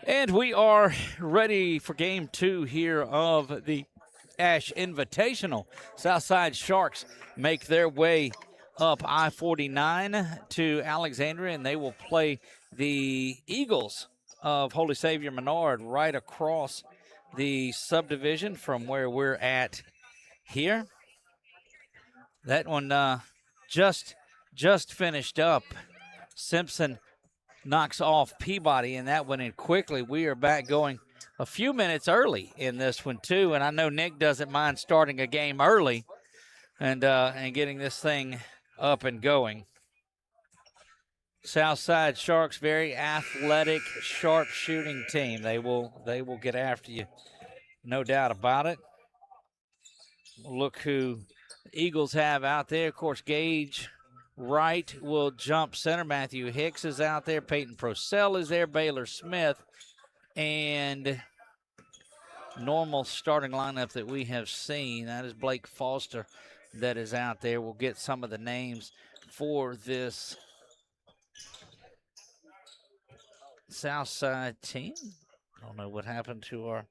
And we are ready for game 2 here of the ASH Invitational. Southside Sharks make their way up I-49 to Alexandria, and they will play the Eagles of Holy Savior Menard right across the subdivision from where we're at here. That one just finished up. Simpson knocks off Peabody, and that went in quickly. We are back going a few minutes early in this one too, and I know Nick doesn't mind starting a game early and getting this thing up and going. Southside Sharks, very athletic, sharp shooting team. They will get after you, no doubt about it. Look who the Eagles have out there. Of course, Gage Wright will jump center. Matthew Hicks is out there. Peyton Procell is there. Baylor Smith. And normal starting lineup that we have seen. That is Blake Foster that is out there. We'll get some of the names for this Southside team. I don't know what happened to our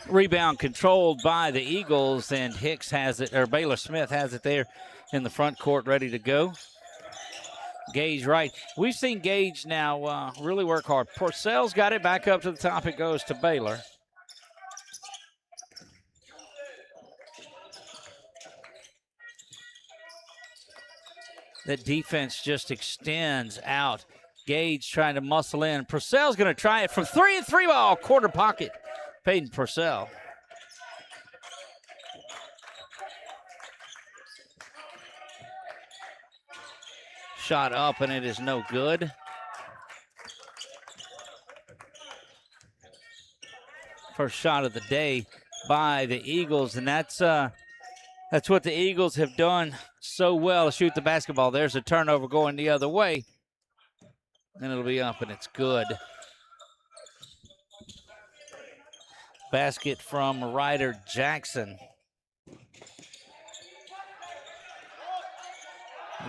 rebound controlled by the Eagles, and Hicks has it, or Baylor Smith has it there in the front court ready to go. Gage Wright. We've seen Gage now really work hard. Purcell's got it back up to the top. It goes to Baylor. That defense just extends out. Gage trying to muscle in. Purcell's going to try it from three and three ball, quarter pocket. Peyton Purcell. Shot up, and it is no good. First shot of the day by the Eagles, and that's what the Eagles have done so well to shoot the basketball. There's a turnover going the other way, and it'll be up, and it's good. Basket from Ryder Jackson.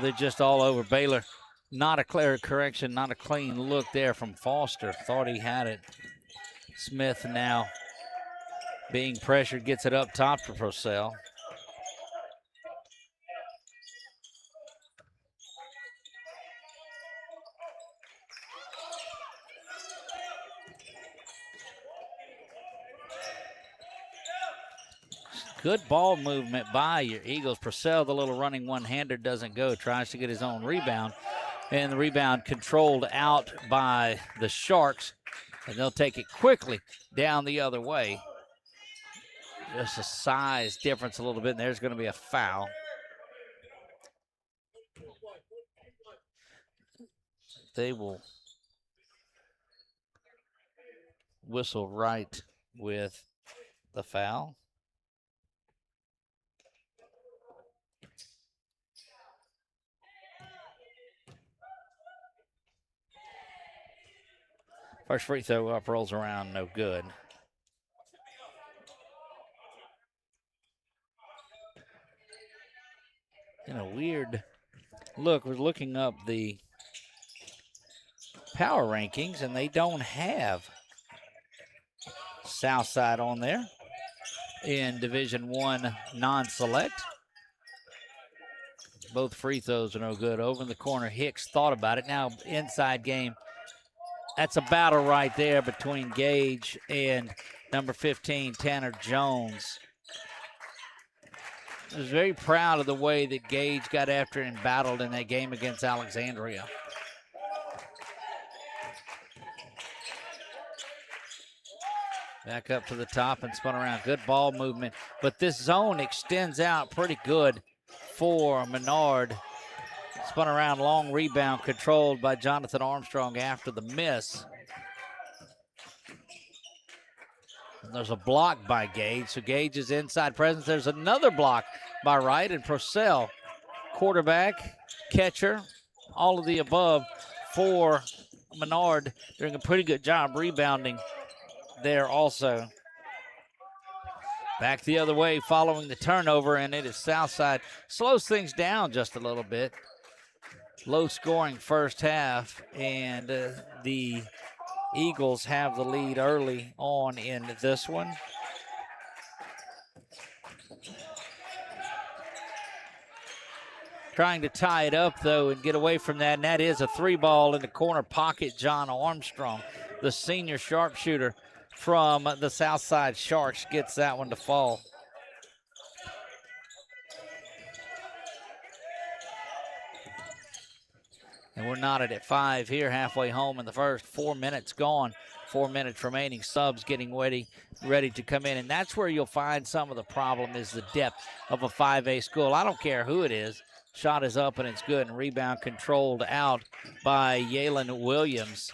They're just all over Baylor. Not a clear correction, not a clean look there from Foster. Thought he had it. Smith now being pressured, gets it up top for Purcell. Good ball movement by your Eagles. Purcell, the little running one-hander, doesn't go. Tries to get his own rebound. And the rebound controlled out by the Sharks. And they'll take it quickly down the other way. Just a size difference a little bit, and there's going to be a foul. They will whistle right with the foul. First free throw up, rolls around, no good. In a weird look, we're looking up the power rankings, and they don't have Southside on there in Division I non-select. Both free throws are no good. Over in the corner, Hicks thought about it. Now inside game. That's a battle right there between Gage and number 15, Tanner Jones. I was very proud of the way that Gage got after and battled in that game against Alexandria. Back up to the top and spun around. Good ball movement. But this zone extends out pretty good for Menard. Spun around, long rebound controlled by Jonathan Armstrong after the miss. And there's a block by Gage, so Gage is inside presence. There's another block by Wright, and Purcell, quarterback, catcher, all of the above for Menard, doing a pretty good job rebounding there also. Back the other way following the turnover, and it is Southside. Slows things down just a little bit. Low scoring first half, and the Eagles have the lead early on in this one. Trying to tie it up, though, and get away from that, and that is a 3-ball in the corner pocket. John Armstrong, the senior sharpshooter from the Southside Sharks, gets that one to fall. And we're knotted at 5 here, halfway home in the first. 4 minutes gone, 4 minutes remaining. Subs getting ready to come in, and that's where you'll find some of the problem is the depth of a 5A school. I don't care who it is. Shot is up and it's good, and rebound controlled out by Yalen Williams.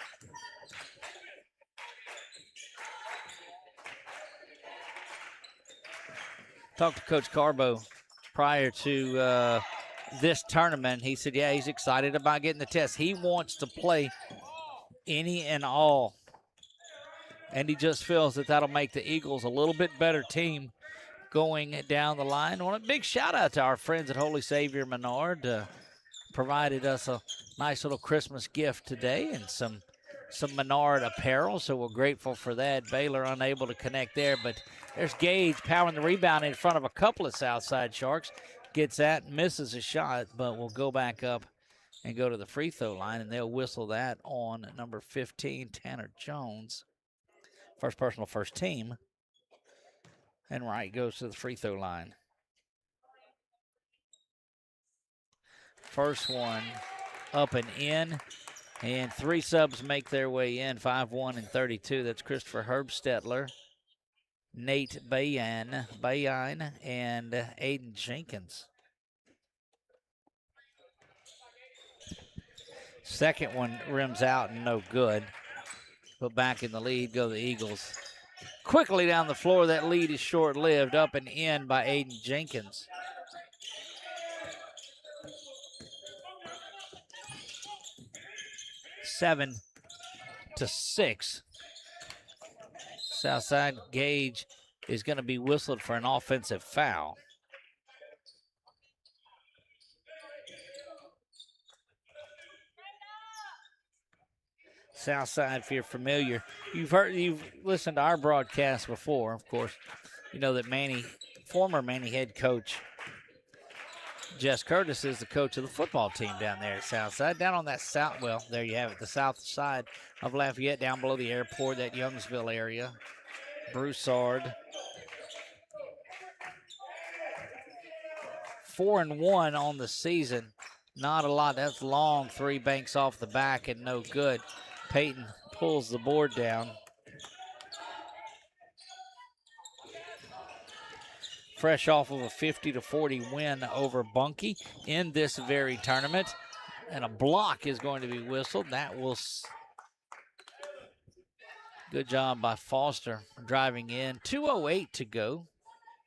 Talked to Coach Carbo prior to this tournament. He said, yeah, he's excited about getting the test. He wants to play any and all, and he just feels that that'll make the Eagles a little bit better team going down the line. Well, a big shout out to our friends at Holy Savior Menard. Provided us a nice little Christmas gift today and some Menard apparel, so we're grateful for that. Baylor unable to connect there, but there's Gage powering the rebound in front of a couple of Southside Sharks. Gets that, misses a shot, but will go back up and go to the free throw line, and they'll whistle that on number 15, Tanner Jones. First personal, first team. And Wright goes to the free throw line. First one up and in. And 3 subs make their way in, 5-1 and 32. That's Christopher Herbstetler, Nate Bayan, and Aiden Jenkins. Second one rims out and no good. But back in the lead go the Eagles. Quickly down the floor, that lead is short-lived, up and in by Aiden Jenkins. Seven to 6. Southside. Gage is going to be whistled for an offensive foul. Southside, if you're familiar, you've listened to our broadcast before, of course. You know that former Manny head coach Jess Curtis is the coach of the football team down there at Southside. Down on that there you have it, the south side of Lafayette, down below the airport, that Youngsville area. Broussard. 4-1 on the season. Not a lot. That's long 3, banks off the back and no good. Peyton pulls the board down. Fresh off of a 50-40 win over Bunkie in this very tournament. And a block is going to be whistled. That will... Good job by Foster driving in. 2:08 to go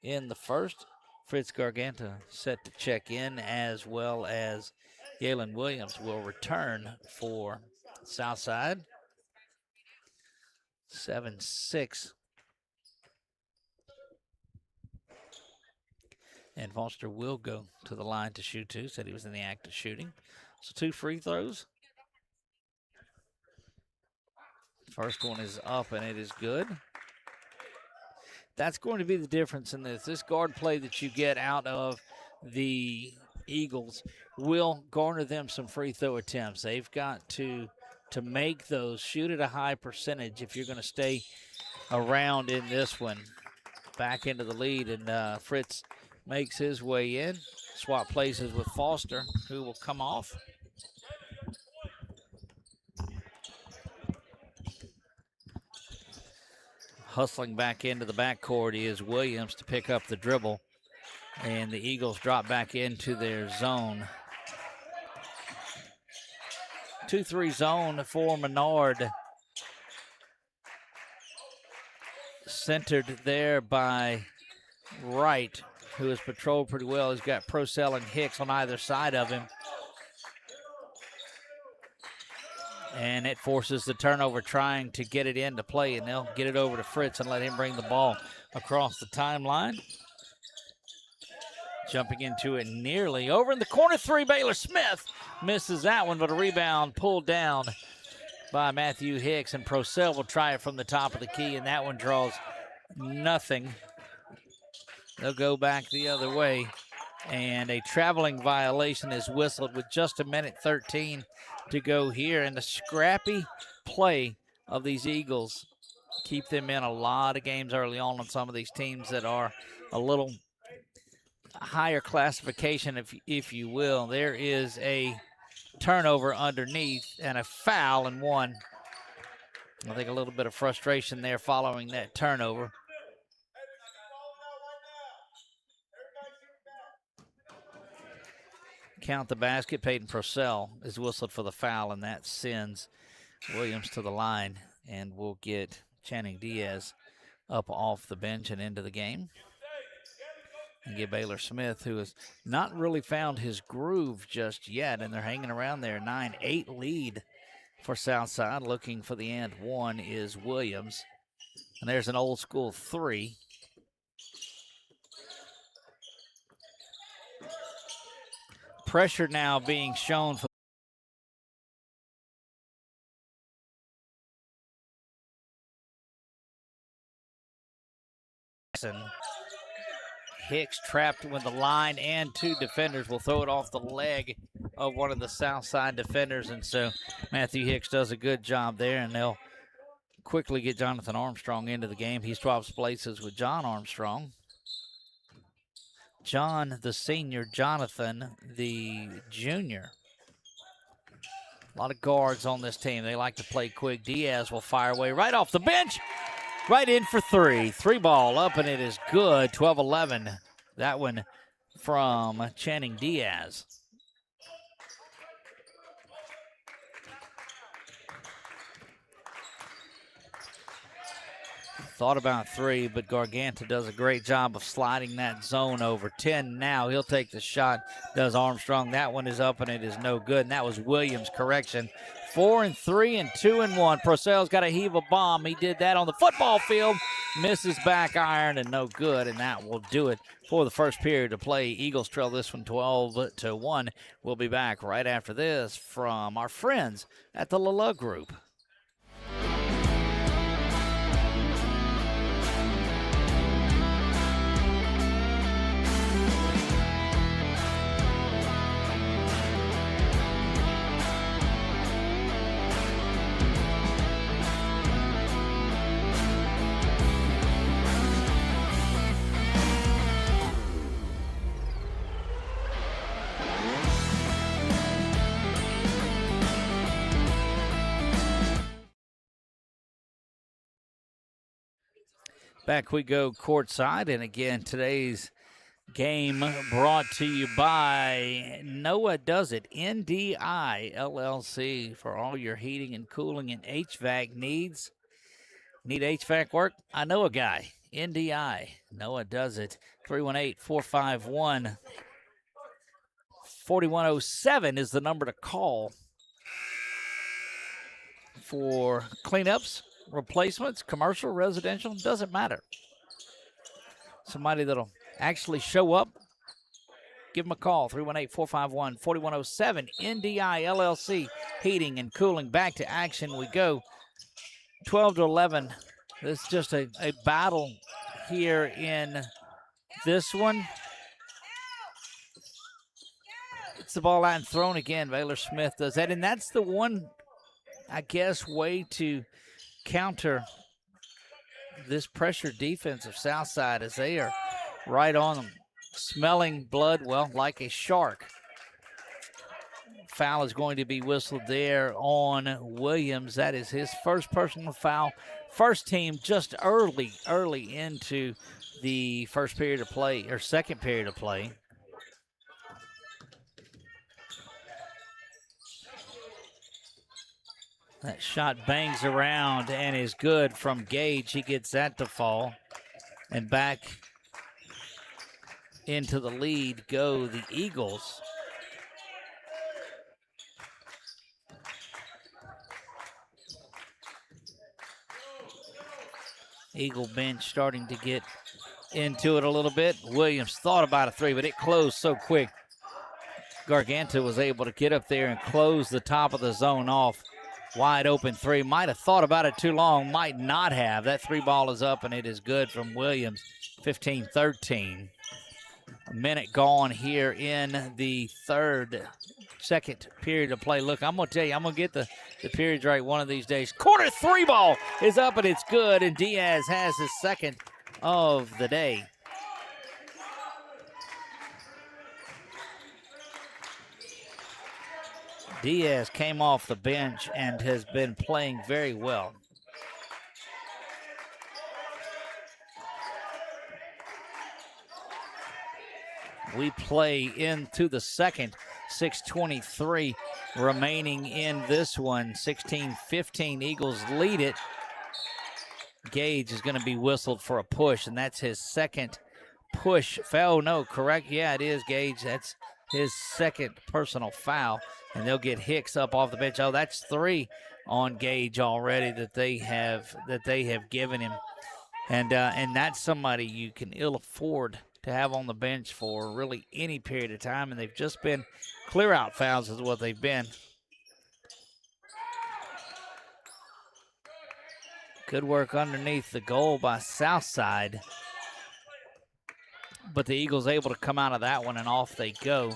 in the first. Fritz Garganta set to check in, as well as Yalen Williams will return for Southside. 7-6. And Foster will go to the line to shoot 2. Said he was in the act of shooting. So 2 free throws. First one is up, and it is good. That's going to be the difference in this. This guard play that you get out of the Eagles will garner them some free throw attempts. They've got to make those, shoot at a high percentage if you're going to stay around in this one. Back into the lead, and Fritz makes his way in. Swap places with Foster, who will come off. Hustling back into the backcourt is Williams to pick up the dribble. And the Eagles drop back into their zone. 2-3 zone for Menard. Centered there by Wright, who has patrolled pretty well. He's got Procell and Hicks on either side of him. And it forces the turnover, trying to get it into play, and they'll get it over to Fritz and let him bring the ball across the timeline. Jumping into it nearly over in the corner three. Baylor Smith misses that one, but a rebound pulled down by Matthew Hicks, and Procell will try it from the top of the key, and that one draws nothing. They'll go back the other way, and a traveling violation is whistled with just 1:13 to go here. And the scrappy play of these Eagles keep them in a lot of games early on some of these teams that are a little higher classification, if you will. There is a turnover underneath and a foul, and one. I think a little bit of frustration there following that turnover. Count the basket. Peyton Procell is whistled for the foul, and that sends Williams to the line, and we'll get Channing Diaz up off the bench and into the game. And get Baylor Smith, who has not really found his groove just yet, and they're hanging around there. 9-8 lead for Southside. Looking for the and one is Williams. And there's an old school three. Pressure now being shown for Hicks trapped with the line and two defenders. Will throw it off the leg of one of the Southside defenders, and so Matthew Hicks does a good job there, and they'll quickly get Jonathan Armstrong into the game. He swaps places with John Armstrong. John the senior, Jonathan the junior. A lot of guards on this team. They like to play quick. Diaz will fire away right off the bench. Right in for three. Three ball up, and it is good. 12-11. That one from Channing Diaz. Thought about three, but Garganta does a great job of sliding that zone over. 10 now. He'll take the shot. Does Armstrong. That one is up, and it is no good. And that was Williams' correction. 4-3 and 2-1. Procell's got to heave a bomb. He did that on the football field. Misses back iron and no good, and that will do it for the first period of play. Eagles trail this one 12-1. We'll be back right after this from our friends at the LaLue Group. Back we go courtside, and again, today's game brought to you by Noah Does It, NDI LLC, for all your heating and cooling and HVAC needs. Need HVAC work? I know a guy. NDI, Noah Does It. 318-451-4107 is the number to call for cleanups, replacements, commercial, residential, doesn't matter. Somebody that'll actually show up, give them a call. 318-451-4107. NDI LLC, heating and cooling. Back to action we go. 12-11. This is just a battle here in this one. It's the ball line thrown again. Baylor Smith does that, and that's the one, I guess, way to counter this pressure defense of Southside, as they are right on them, smelling blood, well, like a shark. Foul is going to be whistled there on Williams. That is his first personal foul. First team just early into the first period of play, or second period of play. That shot bangs around and is good from Gage. He gets that to fall. And back into the lead go the Eagles. Eagle bench starting to get into it a little bit. Williams thought about a three, but it closed so quick. Garganta was able to get up there and close the top of the zone off. Wide open three. Might have thought about it too long. Might not have. That three ball is up, and it is good from Williams. 15-13. A minute gone here in the second period of play. Look, I'm going to tell you, I'm going to get the periods right one of these days. Corner three ball is up, and it's good, and Diaz has his second of the day. Diaz came off the bench and has been playing very well. We play into the second. 6:23 remaining in this one. 16-15, Eagles lead it. Gage is going to be whistled for a push, and that's his second push foul. No, correct? Yeah, it is Gage. That's his second personal foul, and they'll get Hicks up off the bench. Oh, that's three on Gage already that they have given him, and that's somebody you can ill afford to have on the bench for really any period of time, and they've just been clear out fouls is what they've been. Good work underneath the goal by Southside. But the Eagles able to come out of that one, and off they go.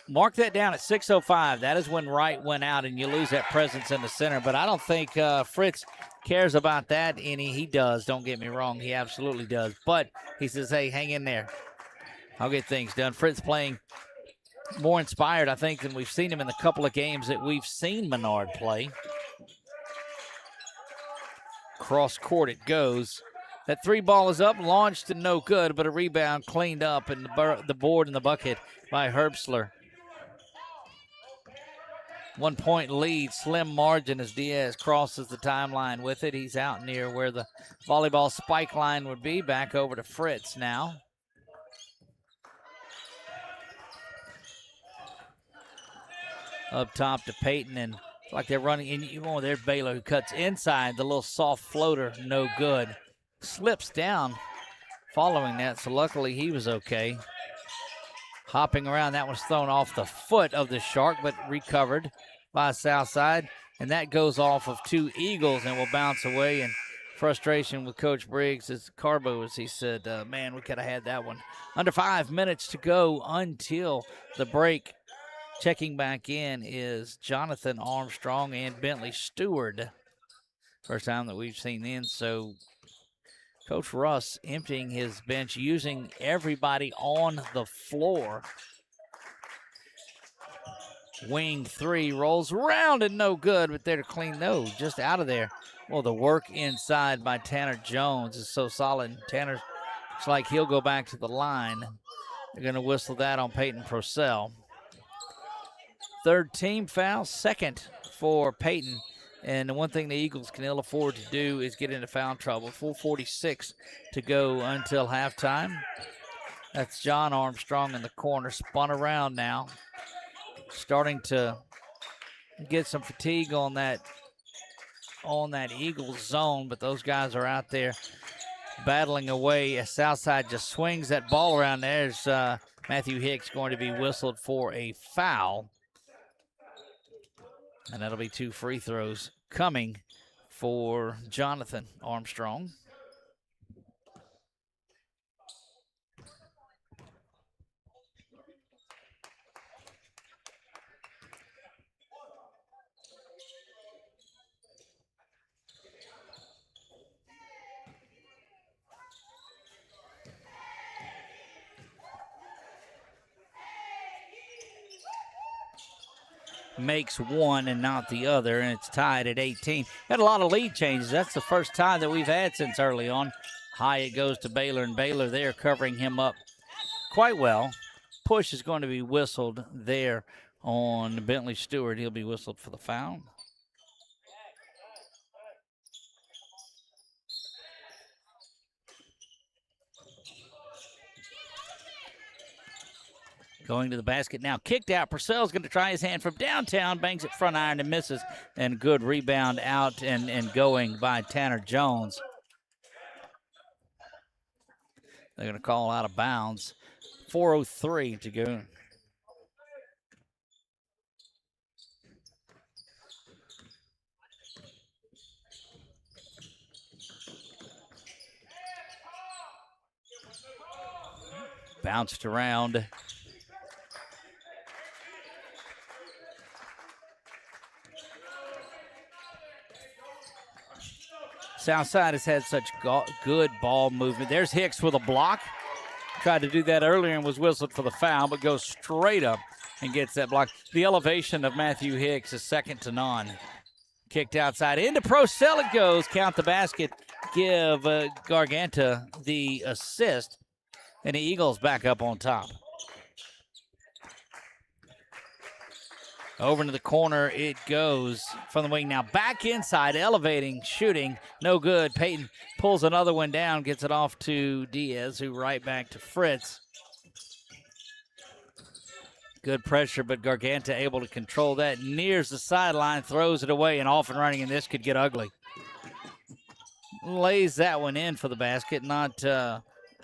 Mark that down at 6:05. That is when Wright went out, and you lose that presence in the center. But I don't think Fritz cares about that any. He does, don't get me wrong. He absolutely does. But he says, hey, hang in there. I'll get things done. Fritz playing more inspired, I think, than we've seen him in the couple of games that we've seen Menard play. Cross court it goes. That three ball is up, launched and no good, but a rebound cleaned up and the board in the bucket by Herbstler. 1 point lead, slim margin as Diaz crosses the timeline with it. He's out near where the volleyball spike line would be. Back over to Fritz now. Up top to Peyton, and like they're running in. Oh, there's Baylor who cuts inside. The little soft floater, no good. Slips down following that, so luckily he was okay. Hopping around, that was thrown off the foot of the Shark, but recovered by Southside, and that goes off of two Eagles and will bounce away. And frustration with Coach Briggs is Carbo, as he said, man, we could have had that one. Under 5 minutes to go until the break. Checking back in is Jonathan Armstrong and Bentley Stewart. First time that we've seen them, so Coach Russ emptying his bench, using everybody on the floor. Wing three rolls around and no good, but they're clean. No, just out of there. Well, the work inside by Tanner Jones is so solid. Tanner looks like he'll go back to the line. They're going to whistle that on Peyton Purcell. Third team foul, second for Peyton. And the one thing the Eagles can ill afford to do is get into foul trouble. 4:46 to go until halftime. That's John Armstrong in the corner, spun around now. Starting to get some fatigue on that Eagles zone, but those guys are out there battling away as Southside just swings that ball around. There's Matthew Hicks going to be whistled for a foul. And that'll be two free throws coming for Jonathan Armstrong. Makes one and not the other, and it's tied at 18. Had a lot of lead changes. That's the first time that we've had since early on. High it goes to Baylor, and Baylor there covering him up quite well. Push is going to be whistled there on Bentley Stewart. He'll be whistled for the foul. Going to the basket now, kicked out. Purcell's going to try his hand from downtown, bangs it front iron and misses, and good rebound out and going by Tanner Jones. They're going to call out of bounds. 4:03 to go. Bounced around. Southside has had such good ball movement. There's Hicks with a block. Tried to do that earlier and was whistled for the foul, but goes straight up and gets that block. The elevation of Matthew Hicks is second to none. Kicked outside. Into Purcell it goes. Count the basket. Give Garganta the assist. And the Eagles back up on top. Over into the corner it goes from the wing. Now back inside, elevating, shooting, no good. Peyton pulls another one down, gets it off to Diaz, who right back to Fritz. Good pressure, but Garganta able to control that. Nears the sideline, throws it away, and off and running, and this could get ugly. Lays that one in for the basket. Not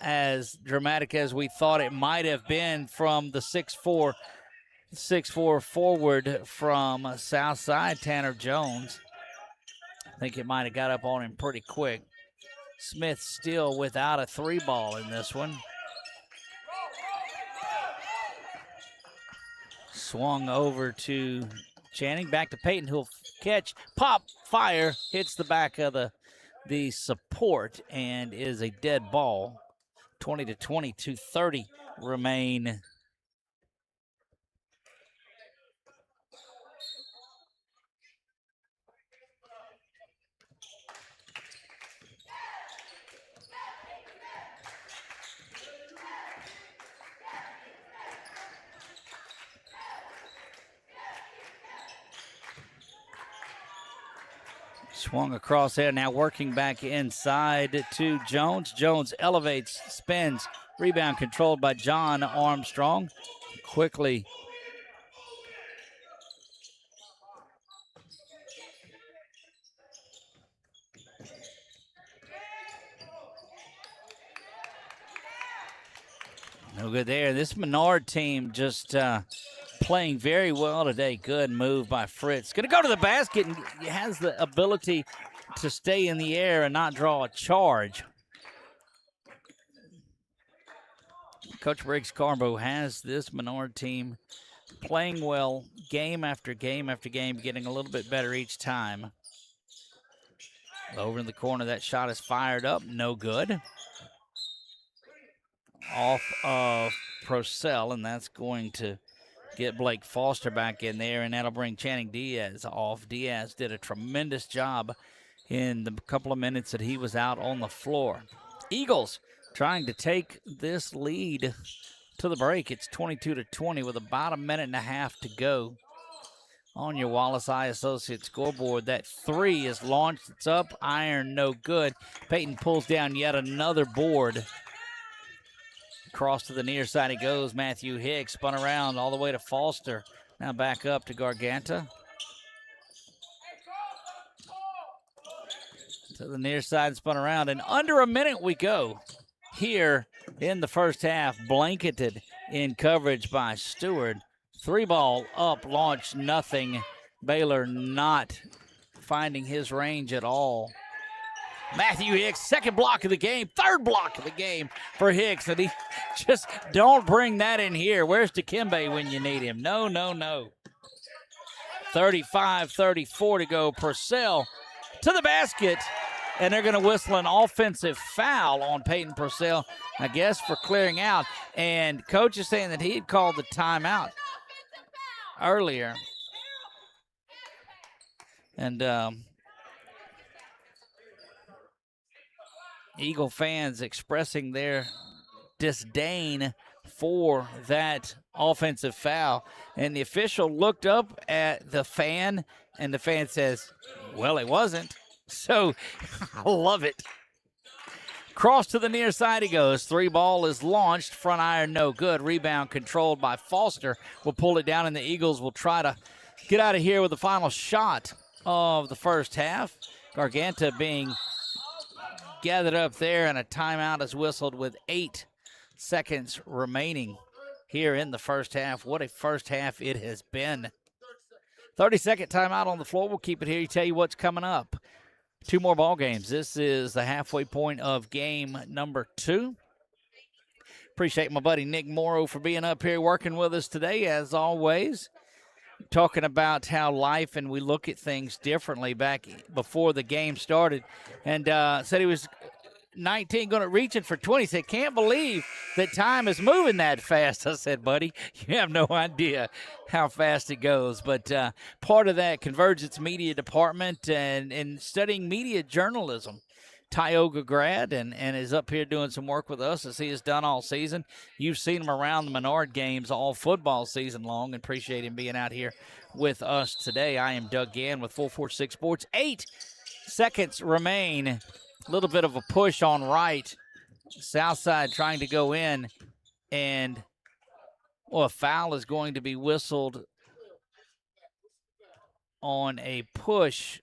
as dramatic as we thought it might have been from the 6'4" forward from Southside, Tanner Jones. I think it might have got up on him pretty quick. Smith still without a three ball in this one. Swung over to Channing, back to Peyton, who'll catch, pop, fire, hits the back of the support and is a dead ball. 20-20, 2:30 remain. Swung across there, now working back inside to Jones. Jones elevates, spins, rebound controlled by John Armstrong. Quickly no good there. This Menard team just playing very well today. Good move by Fritz. Going to go to the basket and has the ability to stay in the air and not draw a charge. Coach Briggs Carbo has this Menard team playing well game after game after game, getting a little bit better each time. Over in the corner, that shot is fired up. No good. Off of Purcell, and that's going to get Blake Foster back in there, and that'll bring Channing Diaz off. Diaz did a tremendous job in the couple of minutes that he was out on the floor. Eagles trying to take this lead to the break. It's 22-20 with about a minute and a half to go on your Wallace Eye Associates scoreboard. That three is launched. It's up, iron, no good. Peyton pulls down yet another board. Across to the near side he goes. Matthew Hicks spun around all the way to Foster. Now back up to Garganta. To the near side, spun around, and under a minute we go here in the first half. Blanketed in coverage by Stewart. Three ball up, launch, nothing. Baylor not finding his range at all. Matthew Hicks, second block of the game, third block of the game for Hicks, and he just don't bring that in here. Where's Dikembe when you need him? No, no, no. 35-34 to go. Purcell to the basket, and they're going to whistle an offensive foul on Peyton Purcell, I guess, for clearing out. And coach is saying that he had called the timeout earlier. And Eagle fans expressing their disdain for that offensive foul. And the official looked up at the fan, and the fan says, well, it wasn't. So I love it. Cross to the near side he goes. 3-ball is launched. Front iron no good. Rebound controlled by Foster. Will pull it down, and the Eagles will try to get out of here with the final shot of the first half. Garganta being gathered up there, and a timeout is whistled with 8 seconds remaining here in the first half. What a first half it has been. 30-second timeout on the floor. We'll keep it here. Tell you what's coming up. 2 more ball games. This is the halfway point of game number 2. Appreciate my buddy Nick Morrow for being up here working with us today, as always. Talking about how life and we look at things differently back before the game started. And said he was 19 going to reaching for 20. Said, can't believe that time is moving that fast. I said, buddy, you have no idea how fast it goes. But part of that Convergence Media Department and studying media journalism. Tioga grad and is up here doing some work with us as he has done all season. You've seen him around the Menard games all football season long, and appreciate him being out here with us today. I am Doug Gann with 446 Sports. 8 seconds remain. A little bit of a push on right. Southside trying to go in, and a foul is going to be whistled on a push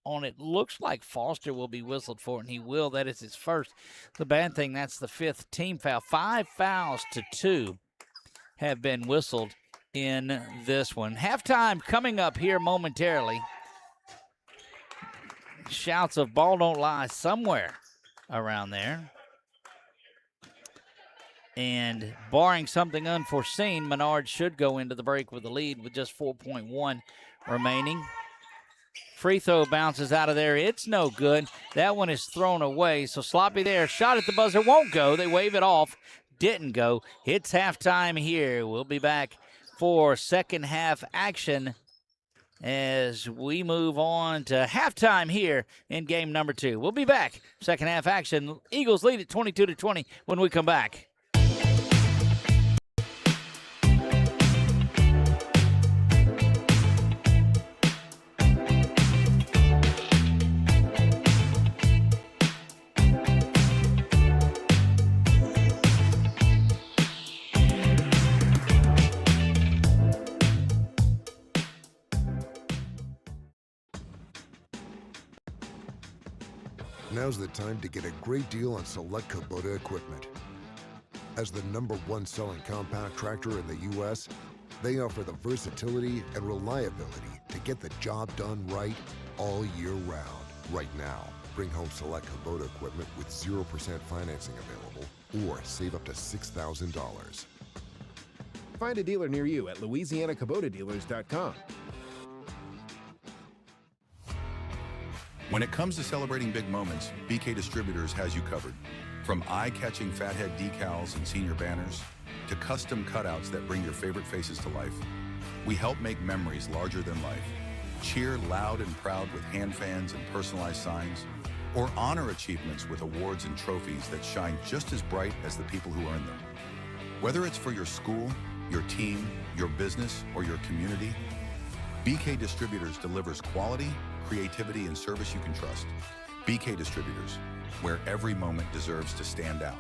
on it. Looks like Foster will be whistled for it, and he will. That is his first. The bad thing, that's the 5th team foul. 5 fouls to 2 have been whistled in this one. Halftime coming up here momentarily. Shouts of ball don't lie somewhere around there. And barring something unforeseen, Menard should go into the break with the lead with just 4.1 remaining. Free throw bounces out of there. It's no good. That one is thrown away. So sloppy there. Shot at the buzzer. Won't go. They wave it off. Didn't go. It's halftime here. We'll be back for second half action as we move on to halftime here in game number 2. We'll be back. Second half action. Eagles lead at 22-20 when we come back. Now's the time to get a great deal on select Kubota equipment. As the #1 selling compact tractor in the U.S., they offer the versatility and reliability to get the job done right all year round. Right now, bring home select Kubota equipment with 0% financing available or save up to $6,000. Find a dealer near you at LouisianaKubotaDealers.com. When it comes to celebrating big moments, BK Distributors has you covered. From eye-catching fathead decals and senior banners to custom cutouts that bring your favorite faces to life, we help make memories larger than life. Cheer loud and proud with hand fans and personalized signs, or honor achievements with awards and trophies that shine just as bright as the people who earn them. Whether it's for your school, your team, your business, or your community, BK Distributors delivers quality, creativity, and service you can trust. BK Distributors, where every moment deserves to stand out.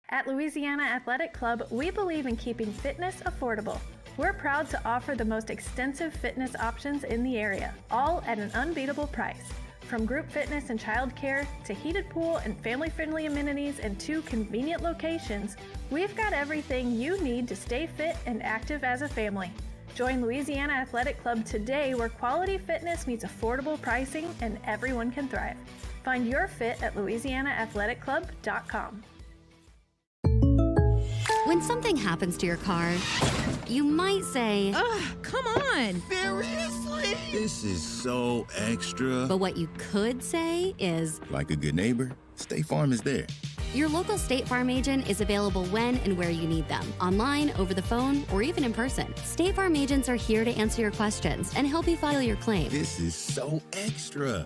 At Louisiana Athletic Club, we believe in keeping fitness affordable. We're proud to offer the most extensive fitness options in the area, all at an unbeatable price. From group fitness and childcare to heated pool and family-friendly amenities in 2 convenient locations, we've got everything you need to stay fit and active as a family. Join Louisiana Athletic Club today, where quality fitness meets affordable pricing and everyone can thrive. Find your fit at louisianaathleticlub.com. When something happens to your car, you might say, "Ugh, come on! Seriously? This is so extra." But what you could say is, like a good neighbor, State Farm is there. your local State Farm agent is available when and where you need them, online, over the phone, or even in person. State Farm agents are here to answer your questions and help you file your claim. This is so extra.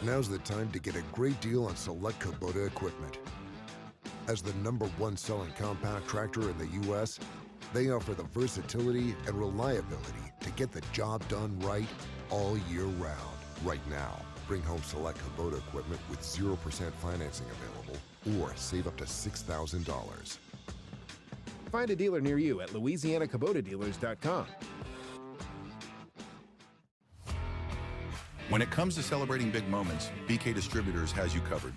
Now's the time to get a great deal on select Kubota equipment. As the #1 selling compact tractor in the U.S., they offer the versatility and reliability to get the job done right all year round. Right now, bring home select Kubota equipment with 0% financing available, or save up to $6,000. Find a dealer near you at louisianakubota.com. When it comes to celebrating big moments, BK Distributors has you covered.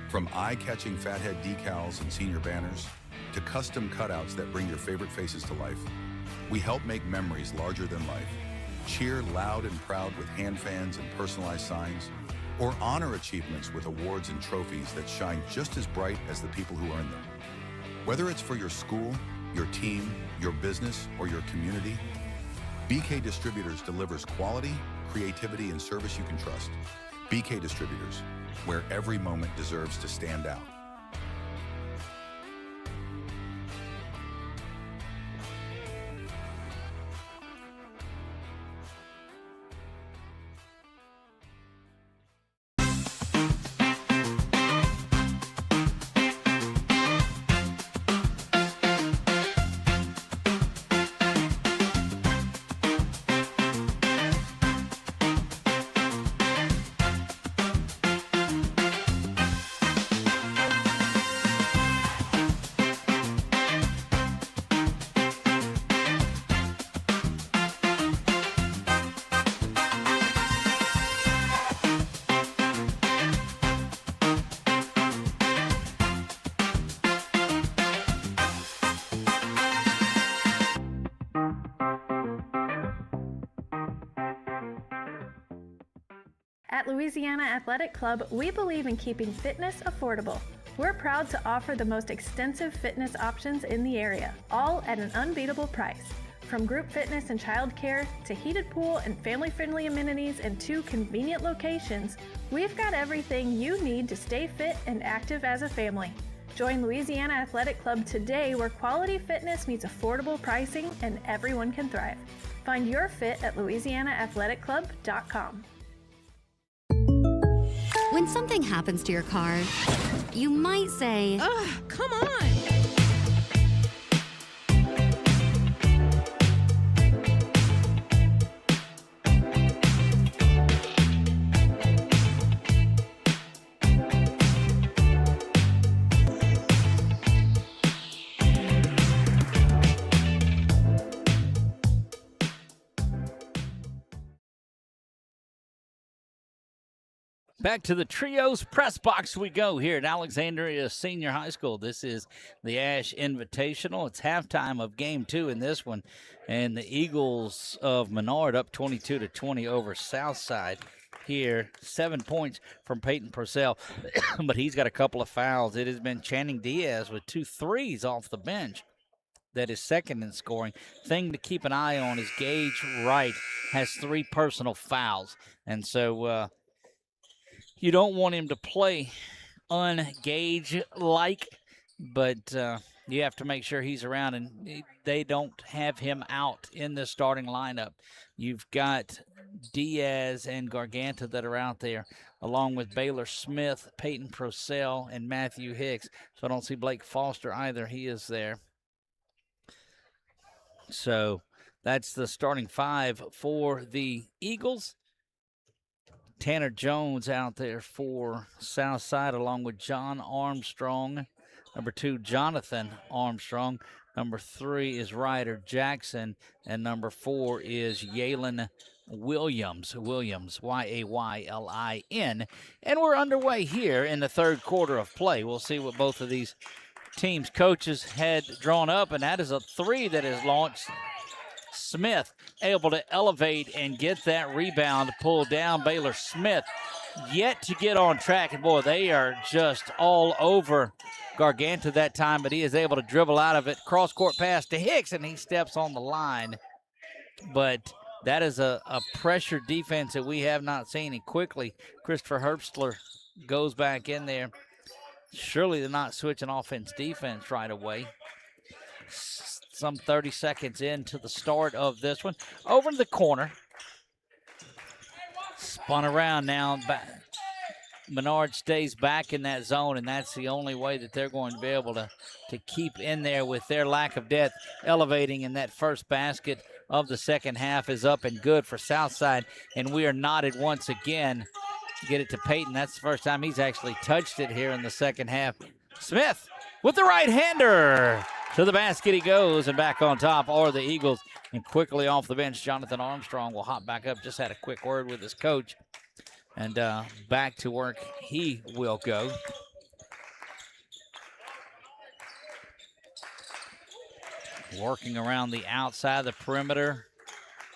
From eye-catching fathead decals and senior banners to custom cutouts that bring your favorite faces to life, we help make memories larger than life. Cheer loud and proud with hand fans and personalized signs, or honor achievements with awards and trophies that shine just as bright as the people who earn them. Whether it's for your school, your team, your business, or your community, BK Distributors delivers quality, creativity, and service you can trust. BK Distributors, where every moment deserves to stand out. At Louisiana Athletic Club, we believe in keeping fitness affordable. We're proud to offer the most extensive fitness options in the area, all at an unbeatable price. From group fitness and childcare to heated pool and family-friendly amenities in 2 convenient locations, we've got everything you need to stay fit and active as a family. Join Louisiana Athletic Club today, where quality fitness meets affordable pricing and everyone can thrive. Find your fit at louisianaathleticlub.com. When something happens to your car, you might say, Ugh, come on! Back to the trios press box we go here at Alexandria Senior High School. This is the ASH Invitational. It's halftime of game 2 in this one. And the Eagles of Menard up 22-20 over Southside here. 7 points from Peyton Purcell, but he's got a couple of fouls. It has been Channing Diaz with 2 threes off the bench. That is second in scoring. Thing to keep an eye on is Gage Wright has 3 personal fouls. And so you don't want him to play ungage-like, but you have to make sure he's around, and they don't have him out in the starting lineup. You've got Diaz and Garganta that are out there, along with Baylor Smith, Peyton Purcell, and Matthew Hicks. So I don't see Blake Foster either. He is there. So that's the starting 5 for the Eagles. Tanner Jones out there for Southside, along with John Armstrong. Number 2, Jonathan Armstrong. Number 3 is Ryder Jackson. And number 4 is Yalen Williams, Yaylin. And we're underway here in the third quarter of play. We'll see what both of these teams' coaches had drawn up, and that is a 3 that is launched. Smith able to elevate and get that rebound to pull down. Baylor Smith yet to get on track, and boy, they are just all over Garganta that time, but he is able to dribble out of it. Cross-court pass to Hicks, and he steps on the line. But that is a pressure defense that we have not seen, and quickly Christopher Herbstler goes back in there. Surely they're not switching offense-defense right away. Some 30 seconds into the start of this one. Over to the corner. Spun around now. Menard stays back in that zone, and that's the only way that they're going to be able to keep in there with their lack of depth. Elevating in that first basket of the second half is up and good for Southside, and we are knotted once again. Get it to Peyton. That's the first time he's actually touched it here in the second half. Smith with the right-hander. To the basket he goes, and back on top are the Eagles. And quickly off the bench, Jonathan Armstrong will hop back up. Just had a quick word with his coach. And back to work he will go. Working around the outside of the perimeter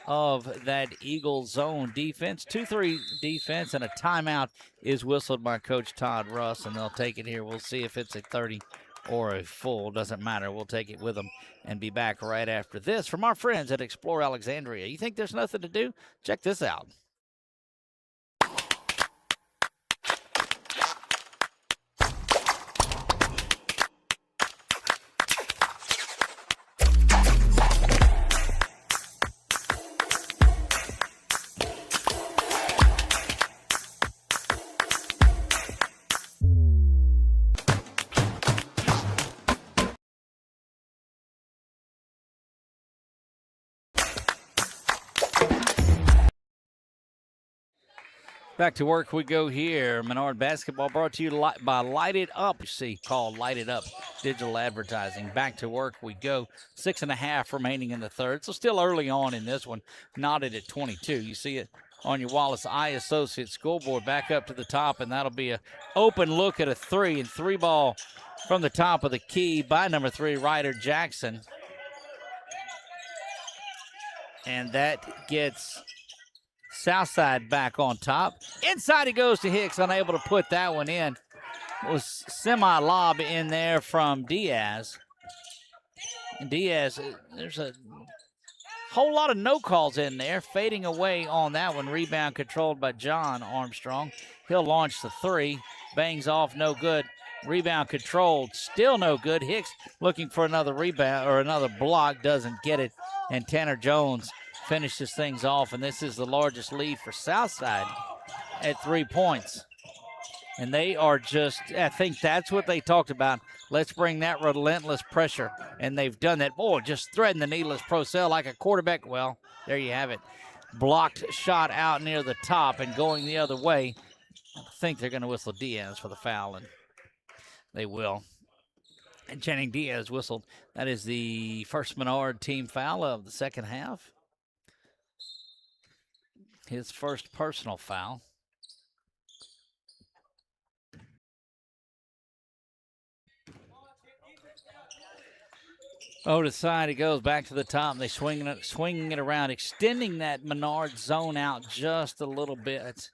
of that Eagles zone defense. 2-3 defense, and a timeout is whistled by Coach Todd Russ, and they'll take it here. We'll see if it's a 30 or a full. Doesn't matter. We'll take it with them and be back right after this from our friends at Explore Alexandria. You think there's nothing to do? Check this out. Back to work we go here. Menard basketball brought to you by Light It Up. You see, called Light It Up Digital Advertising. Back to work we go. 6.5 remaining in the third. So still early on in this one. Knotted at 22. You see it on your Wallace Eye Associates scoreboard. Back up to the top, and that'll be an open look at a 3. And 3 ball from the top of the key by number 3, Ryder Jackson. And that gets Southside back on top. Inside he goes to Hicks, unable to put that one in. It was semi-lob in there from Diaz. And Diaz, there's a whole lot of no calls in there. Fading away on that one. Rebound controlled by John Armstrong. He'll launch the 3. Bangs off, no good. Rebound controlled, still no good. Hicks looking for another rebound or another block, doesn't get it. And Tanner Jones finishes things off, and this is the largest lead for Southside at 3 points. And they are just, I think that's what they talked about. Let's bring that relentless pressure, and they've done that. Boy, just threading the needle as Purcell like a quarterback. Well, there you have it. Blocked shot out near the top and going the other way. I think they're going to whistle Diaz for the foul, and they will. And Channing Diaz whistled. That is the first Menard team foul of the second half. His first personal foul. Over the side it goes, back to the top, and they swinging it around, extending that Menard zone out just a little bit,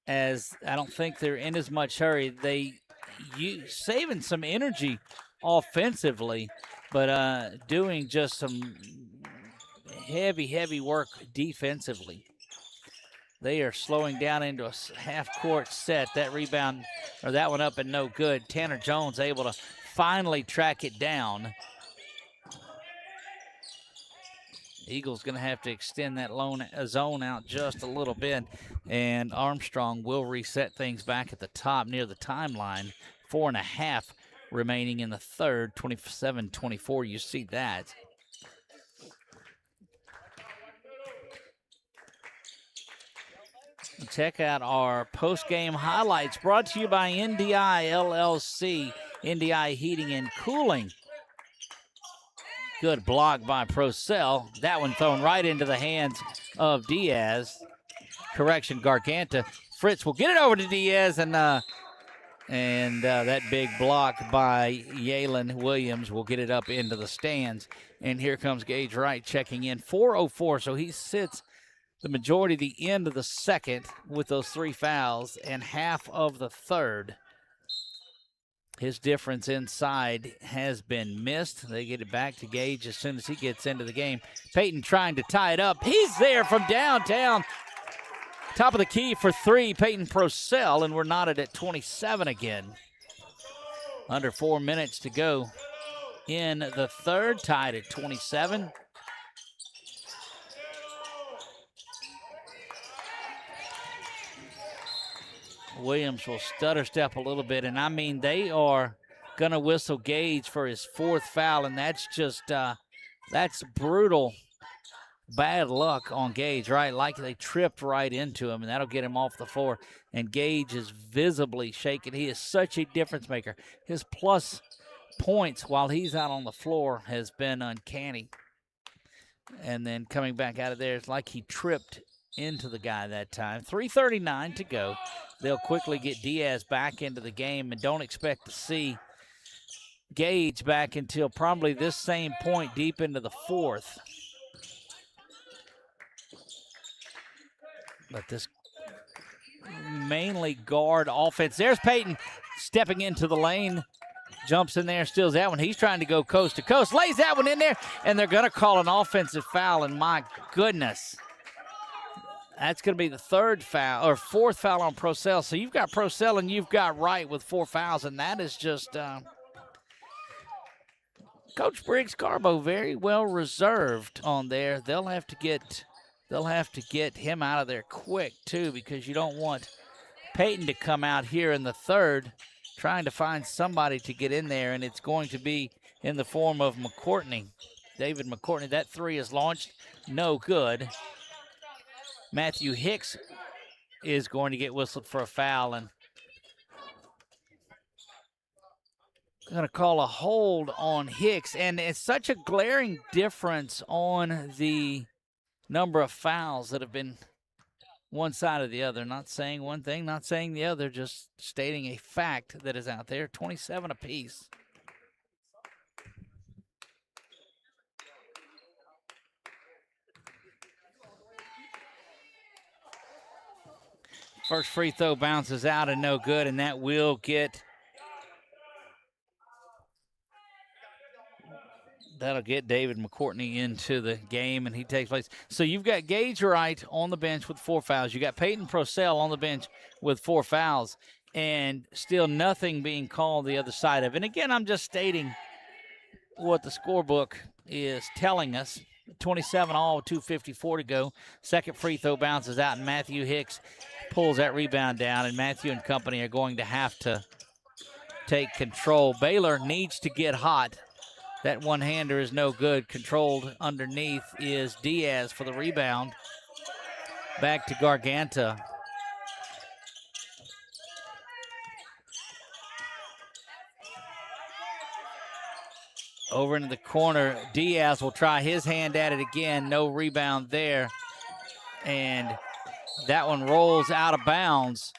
as I don't think they're in as much hurry. They saving some energy offensively, but doing just some heavy work defensively. They are slowing down into a half-court set. That rebound, or that one up and no good. Tanner Jones able to finally track it down. Eagles going to have to extend that zone out just a little bit, and Armstrong will reset things back at the top near the timeline. 4.5 remaining in the third, 27-24. You see that. Check out our post-game highlights brought to you by NDI LLC, NDI Heating and Cooling. Good block by Procell. That one thrown right into the hands of Diaz. Correction, Garganta. Fritz will get it over to Diaz, and that big block by Yalen Williams will get it up into the stands. And here comes Gage Wright checking in. 4:04, so he sits the majority of the end of the second with those 3 fouls and half of the third. His difference inside has been missed. They get it back to Gage as soon as he gets into the game. Peyton trying to tie it up. He's there from downtown. Top of the key for 3, Peyton Procell, and we're knotted at 27 again. Under 4 minutes to go in the third, tied at 27. Williams will stutter step a little bit, and I mean, they are going to whistle Gage for his 4th foul, and that's just, that's brutal bad luck on Gage, right? Like they tripped right into him, and that'll get him off the floor, and Gage is visibly shaken. He is such a difference maker. His plus points while he's out on the floor has been uncanny. And then coming back out of there, it's like he tripped into the guy that time. 3:39 to go. They'll quickly get Diaz back into the game, and don't expect to see Gage back until probably this same point deep into the 4th. But this mainly guard offense. There's Peyton stepping into the lane. Jumps in there, steals that one. He's trying to go coast to coast. Lays that one in there, and they're going to call an offensive foul, and my goodness. That's going to be the 3rd foul, or 4th foul on Procell. So you've got Procell and you've got Wright with 4 fouls, and that is just Coach Briggs Garbo very well reserved on there. They'll have to get him out of there quick too, because you don't want Peyton to come out here in the 3rd trying to find somebody to get in there, and it's going to be in the form of McCourtney. David McCourtney. That 3 is launched, no good. Matthew Hicks is going to get whistled for a foul, and going to call a hold on Hicks. And it's such a glaring difference on the number of fouls that have been one side or the other. Not saying one thing, not saying the other, just stating a fact that is out there. 27 apiece. First free throw bounces out and no good, and that will get David McCourtney into the game, and he takes place. So you've got Gage Wright on the bench with 4 fouls. You got Peyton Procell on the bench with 4 fouls, and still nothing being called the other side of it. And again, I'm just stating what the scorebook is telling us. 27 all, 2:54 to go. Second free throw bounces out, and Matthew Hicks pulls that rebound down, and Matthew and company are going to have to take control. Baylor needs to get hot. That one-hander is no good. Controlled underneath is Diaz for the rebound. Back to Garganta. Over into the corner, Diaz will try his hand at it again. No rebound there. And that one rolls out of bounds.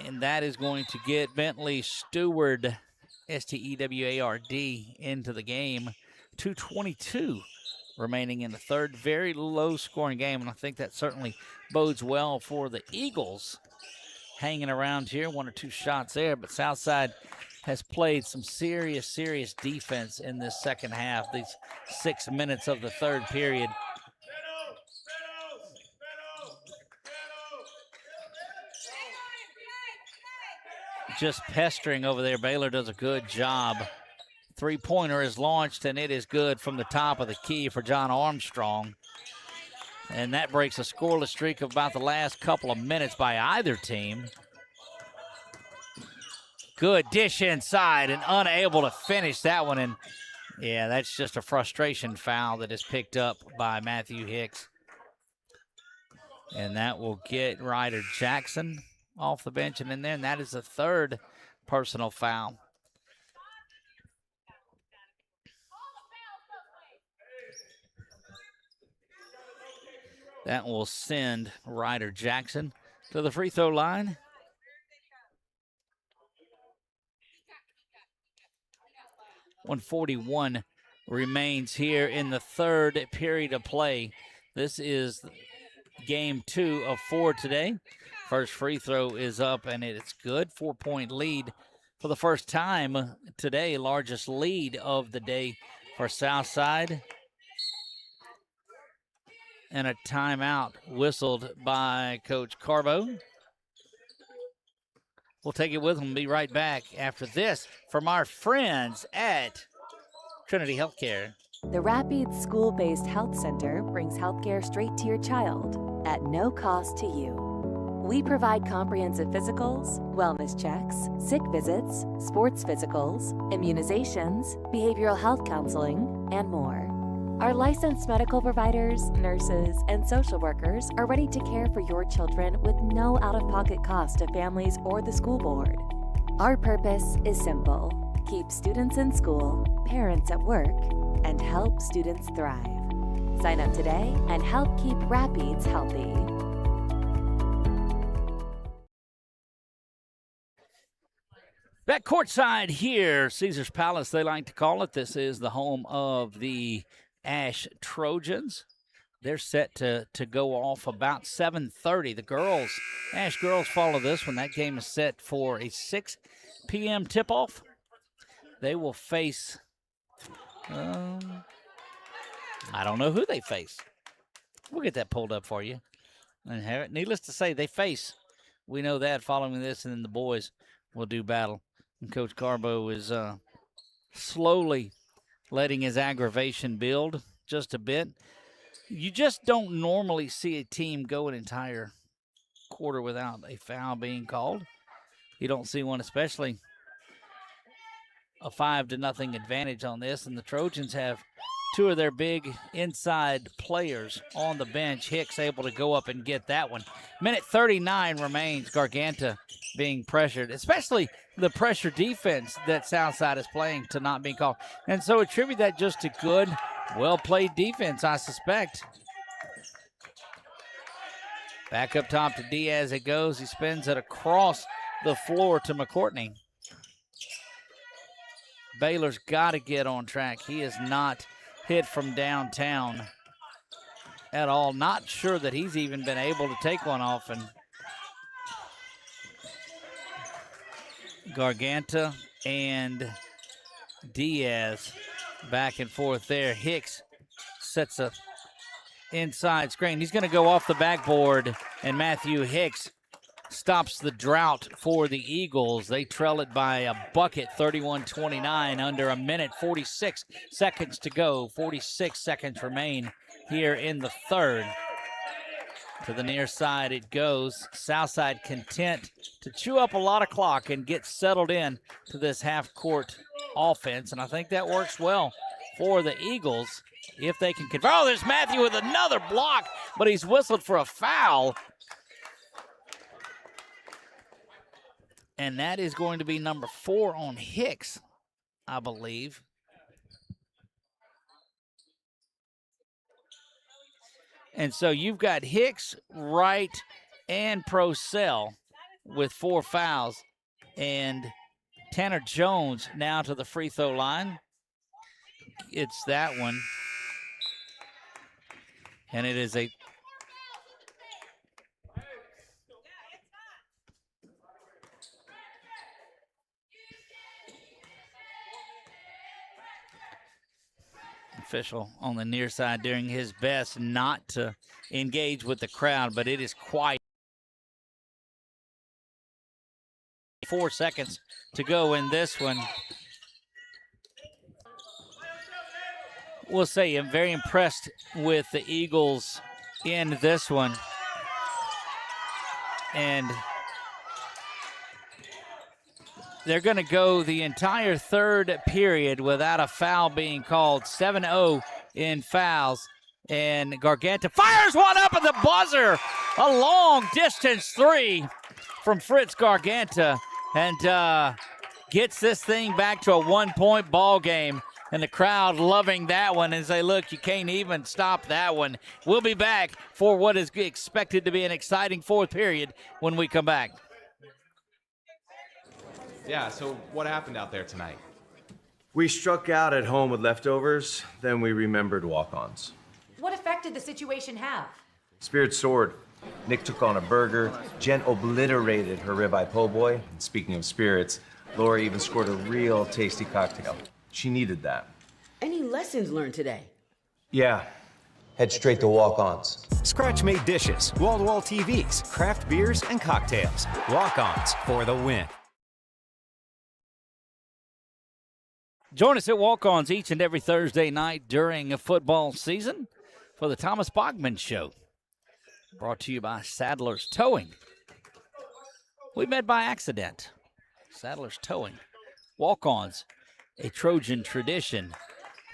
And that is going to get Bentley Steward, Steward, into the game. 2:22 remaining in the third. Very low-scoring game, and I think that certainly bodes well for the Eagles hanging around here. 1 or 2 shots there, but Southside has played some serious defense in this second half, these 6 minutes of the third period. Just pestering over there. Baylor does a good job. Three-pointer is launched, and it is good from the top of the key for John Armstrong. And that breaks a scoreless streak of about the last couple of minutes by either team. Good dish inside and unable to finish that one. And, yeah, that's just a frustration foul that is picked up by Matthew Hicks. And that will get Ryder Jackson off the bench and in there, and that is the third personal foul. That will send Ryder Jackson to the free throw line. .141 remains here in the third period of play. This is game 2 of 4 today. First free throw is up, and it's good. 4-point lead for the first time today. Largest lead of the day for Southside. And a timeout whistled by Coach Carbo. We'll take it with them and be right back after this from our friends at Trinity Healthcare. The Rapides School-Based Health Center brings healthcare straight to your child at no cost to you. We provide comprehensive physicals, wellness checks, sick visits, sports physicals, immunizations, behavioral health counseling, and more. Our licensed medical providers, nurses, and social workers are ready to care for your children with no out-of-pocket cost to families or the school board. Our purpose is simple: keep students in school, parents at work, and help students thrive. Sign up today and help keep Rapides healthy. Back courtside here, Caesars Palace, they like to call it. This is the home of the ASH Trojans. They're set to go off about 7:30. The girls, ASH girls, follow this one. That game is set for a 6 p.m. tip-off. They will face, I don't know who they face. We'll get that pulled up for you. And have it. Needless to say, they face. We know that following this, and then the boys will do battle. And Coach Carbo is slowly letting his aggravation build just a bit. You just don't normally see a team go an entire quarter without a foul being called. You don't see one, especially a 5-0 advantage on this. And the Trojans have 2 of their big inside players on the bench. Hicks able to go up and get that one. Minute 39 remains. Garganta being pressured, especially the pressure defense that Southside is playing to not being called. And so attribute that just to good, well-played defense, I suspect. Back up top to Diaz it goes. He spins it across the floor to McCourtney. Baylor's got to get on track. He is not hit from downtown at all. Not sure that he's even been able to take one off. And Garganta and Diaz back and forth there. Hicks sets a inside screen. He's going to go off the backboard, and Matthew Hicks stops the drought for the Eagles. They trail it by a bucket, 31-29, under a minute, 46 seconds to go. 46 seconds remain here in the third. To the near side it goes. Southside content to chew up a lot of clock and get settled in to this half-court offense, and I think that works well for the Eagles if they can convert. Oh, there's Matthew with another block, but he's whistled for a foul. And that is going to be number 4 on Hicks, I believe. And so you've got Hicks, Wright, and Procell with 4 fouls. And Tanner Jones now to the free throw line. It's that one. And it is a official on the near side doing his best not to engage with the crowd, but it is quite 4 seconds to go in this one. We'll say I'm very impressed with the Eagles in this one. And they're going to go the entire third period without a foul being called. 7-0 in fouls. And Garganta fires one up at the buzzer. A long distance three from Fritz Garganta. And gets this thing back to a 1-point ball game. And the crowd loving that one and say, look, you can't even stop that one. We'll be back for what is expected to be an exciting fourth period when we come back. Yeah, so what happened out there tonight? We struck out at home with leftovers, then we remembered walk-ons. What effect did the situation have? Spirit soared. Nick took on a burger. Jen obliterated her ribeye po' boy. And speaking of spirits, Laura even scored a real tasty cocktail. She needed that. Any lessons learned today? Yeah. Head straight to walk-ons. Scratch-made dishes, wall-to-wall TVs, craft beers, and cocktails. Walk-ons for the win. Join us at Walk-Ons each and every Thursday night during a football season for the Thomas Bogman Show. Brought to you by Sadler's Towing. We met by accident. Sadler's Towing. Walk-Ons, a Trojan tradition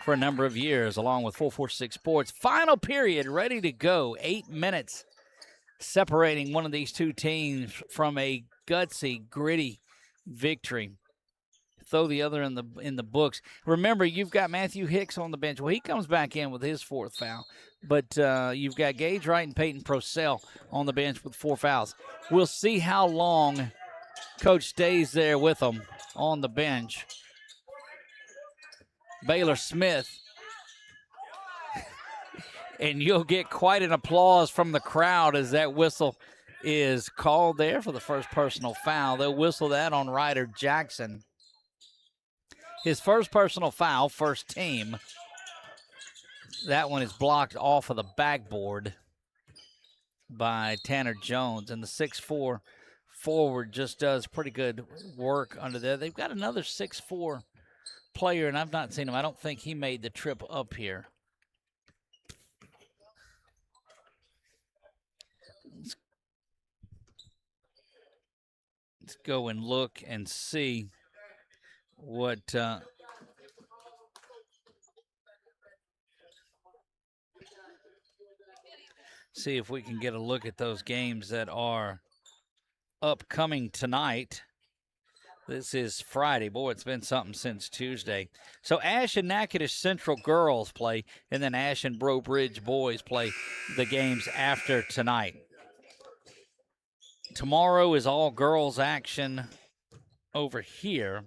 for a number of years, along with 446 Sports. Final period, ready to go. 8 minutes separating one of these two teams from a gutsy, gritty victory. Throw the other in the books. Remember, you've got Matthew Hicks on the bench. Well, he comes back in with his 4th foul. But you've got Gage Wright and Peyton Procell on the bench with 4 fouls. We'll see how long Coach stays there with them on the bench. Baylor Smith. And you'll get quite an applause from the crowd as that whistle is called there for the first personal foul. They'll whistle that on Ryder Jackson. His first personal foul, first team. That one is blocked off of the backboard by Tanner Jones. And the 6'4" forward just does pretty good work under there. They've got another 6'4" player, and I've not seen him. I don't think he made the trip up here. Let's go and look and see what see if we can get a look at those games that are upcoming tonight. This is Friday. Boy, it's been something since Tuesday. So Ash and Natchitoches Central girls play, and then Ash and Breaux Bridge boys play the games after tonight. Tomorrow is all girls action over here.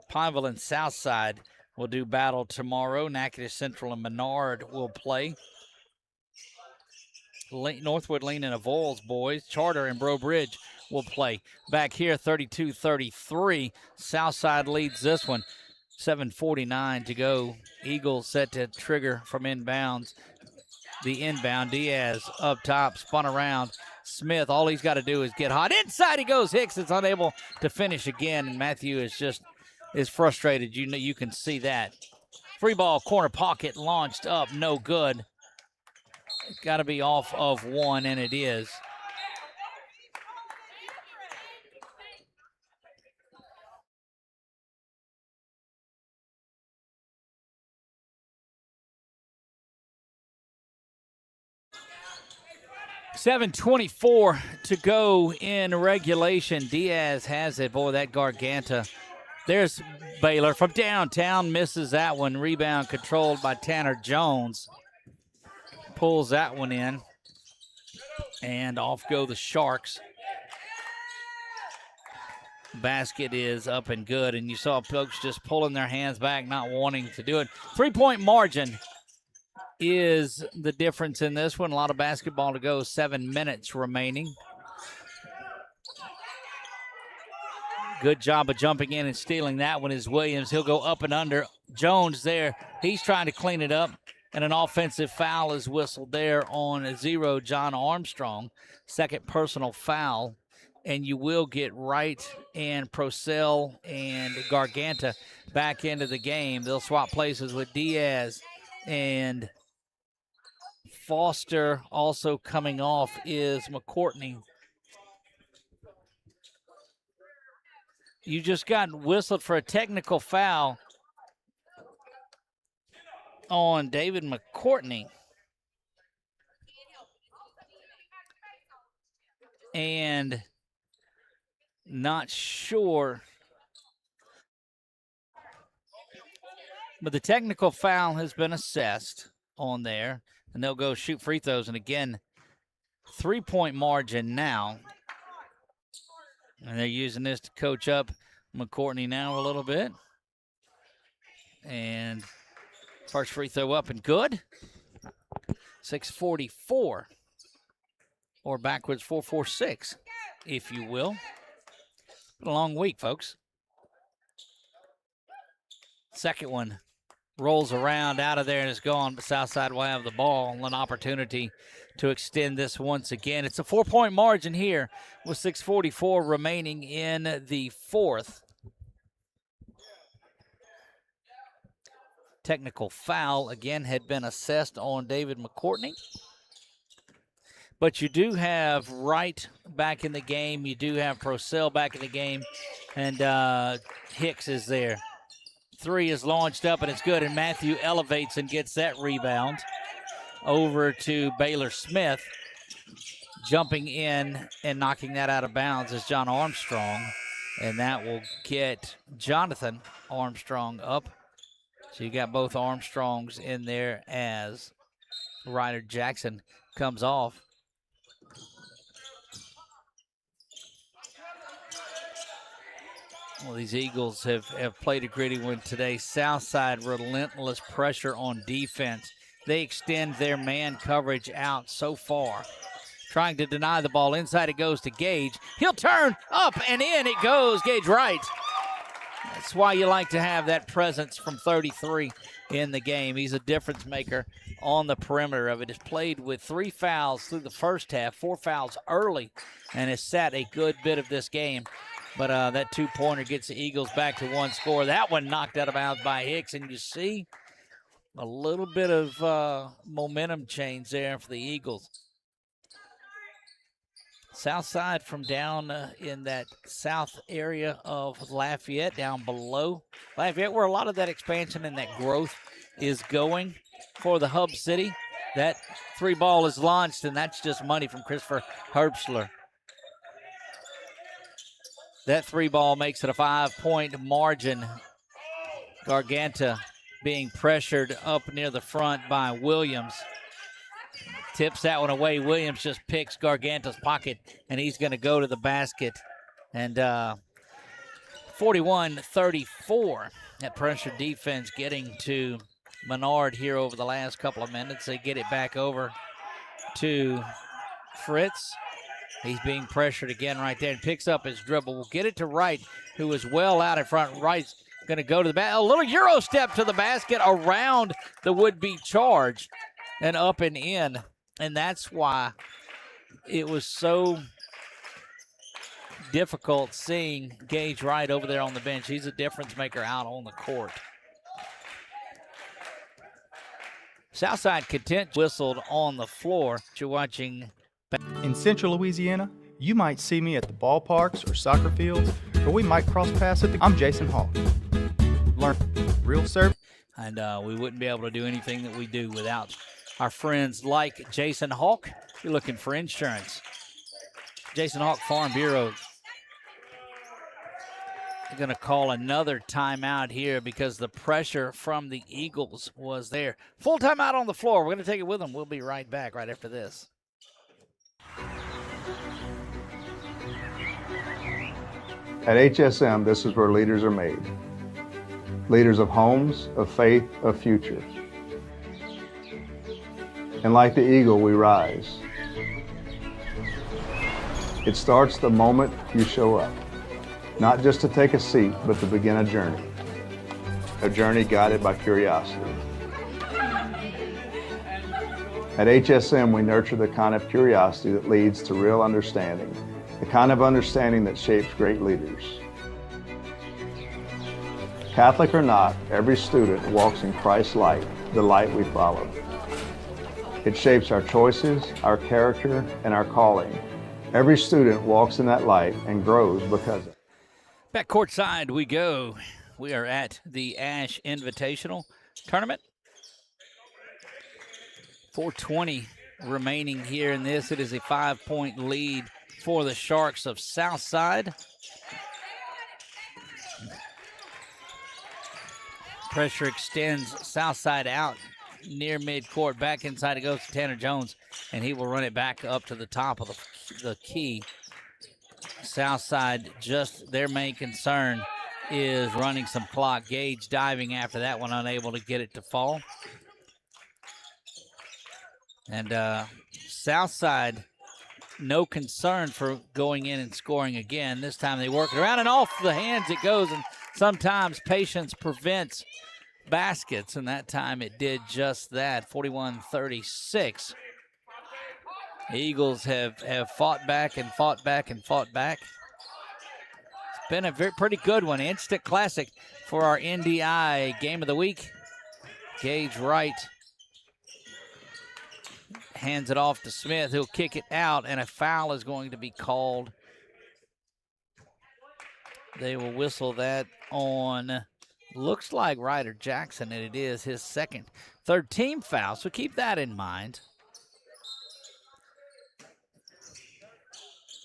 Pineville and Southside will do battle tomorrow. Natchitoches Central and Menard will play. Northwood Lean and Avoyelles boys, Charter and Breaux Bridge will play. Back here, 32-33. Southside leads this one. 7:49 to go. Eagles set to trigger from inbounds. The inbound, Diaz up top, spun around. Smith, all he's got to do is get hot. Inside he goes. Hicks is unable to finish again, and Matthew is frustrated. You can see that. Free ball, corner pocket, launched up, no good. Got to be off of one, and it is. .7:24 to go in regulation. Diaz has it. Boy, that Garganta. There's Baylor from downtown. Misses that one. Rebound controlled by Tanner Jones. Pulls that one in. And off go the Sharks. basket is up and good, and you saw folks just pulling their hands back, not wanting to do it. 3-point margin is the difference in this one. A lot of basketball to go, 7 minutes remaining. Good job of jumping in and stealing that one is Williams. He'll go up and under. Jones there. He's trying to clean it up. And an offensive foul is whistled there on 0 John Armstrong. Second personal foul. And you will get Wright and Procell and Garganta back into the game. They'll swap places with Diaz and Foster. Also coming off is McCourtney. You just got whistled for a technical foul on David McCourtney. And not sure. But the technical foul has been assessed on there. And they'll go shoot free throws. And again, 3-point margin now. And they're using this to coach up McCourtney now a little bit. And first free throw up and good. 6:44. Or backwards 4:46, if you will. Been a long week, folks. Second one rolls around out of there and is gone, but Southside will have the ball and an opportunity to extend this once again. It's a 4-point margin here with 6:44 remaining in the fourth. Technical foul, again, had been assessed on David McCourtney. But you do have Wright back in the game. You do have Procell back in the game. And Hicks is there. 3 is launched up, and it's good. And Matthew elevates and gets that rebound over to Baylor Smith. Jumping in and knocking that out of bounds is John Armstrong. And that will get Jonathan Armstrong up. So you got both Armstrongs in there as Ryder Jackson comes off. Well, these Eagles have played a gritty one today. Southside, relentless pressure on defense. They extend their man coverage out so far. Trying to deny the ball. Inside it goes to Gage. He'll turn up and in it goes. Gage Wright. That's why you like to have that presence from 33 in the game. He's a difference maker on the perimeter of it. Has played with 3 fouls through the first half, 4 fouls early, and has sat a good bit of this game. But that 2-pointer gets the Eagles back to 1 score. That one knocked out of bounds by Hicks, and you see a little bit of momentum change there for the Eagles. Southside from down in that south area of Lafayette, down below Lafayette, where a lot of that expansion and that growth is going for the hub city. That 3 ball is launched, and that's just money from Christopher Herbstler. That 3 ball makes it a 5-point margin. Garganta being pressured up near the front by Williams. Tips that one away. Williams just picks Garganta's pocket, and he's going to go to the basket. And 41-34. That pressure defense getting to Menard here over the last couple of minutes. They get it back over to Fritz. He's being pressured again right there and picks up his dribble. We'll get it to Wright, who is well out in front. Wright's going to go to the basket. A little Euro step to the basket around the would-be charge and up and in. And that's why it was so difficult seeing Gage Wright over there on the bench. He's a difference maker out on the court. Southside content whistled on the floor. You're watching. In Central Louisiana, you might see me at the ballparks or soccer fields, or we might cross paths at the... I'm Jason Hawk. Learn real service. And we wouldn't be able to do anything that we do without our friends like Jason Hawk. If you're looking for insurance, Jason Hawk Farm Bureau. They're going to call another timeout here because the pressure from the Eagles was there. Full timeout on the floor. We're going to take it with them. We'll be right back right after this. At HSM, this is where leaders are made. Leaders of homes, of faith, of future. And like the eagle, we rise. It starts the moment you show up. Not just to take a seat, but to begin a journey. A journey guided by curiosity. At HSM, we nurture the kind of curiosity that leads to real understanding, the kind of understanding that shapes great leaders. Catholic or not, every student walks in Christ's light, the light we follow. It shapes our choices, our character, and our calling. Every student walks in that light and grows because of it. Back courtside we go. We are at the ASH Invitational Tournament. 4:20 remaining here in this. It is a 5-point lead for the Sharks of Southside. Pressure extends Southside out near midcourt. Back inside it goes to Tanner Jones, and he will run it back up to the top of the key. Southside, just their main concern is running some clock. Gage diving after that one, unable to get it to fall. And Southside, no concern for going in and scoring again. This time they work it around, and off the hands it goes, and sometimes patience prevents baskets, and that time it did just that. 41-36. The Eagles have fought back and fought back and fought back. It's been a pretty good one. Instant classic for our NDI Game of the Week. Gage Wright hands it off to Smith. He'll kick it out, and a foul is going to be called. They will whistle that on, looks like Ryder Jackson, and it is his third team foul, so keep that in mind.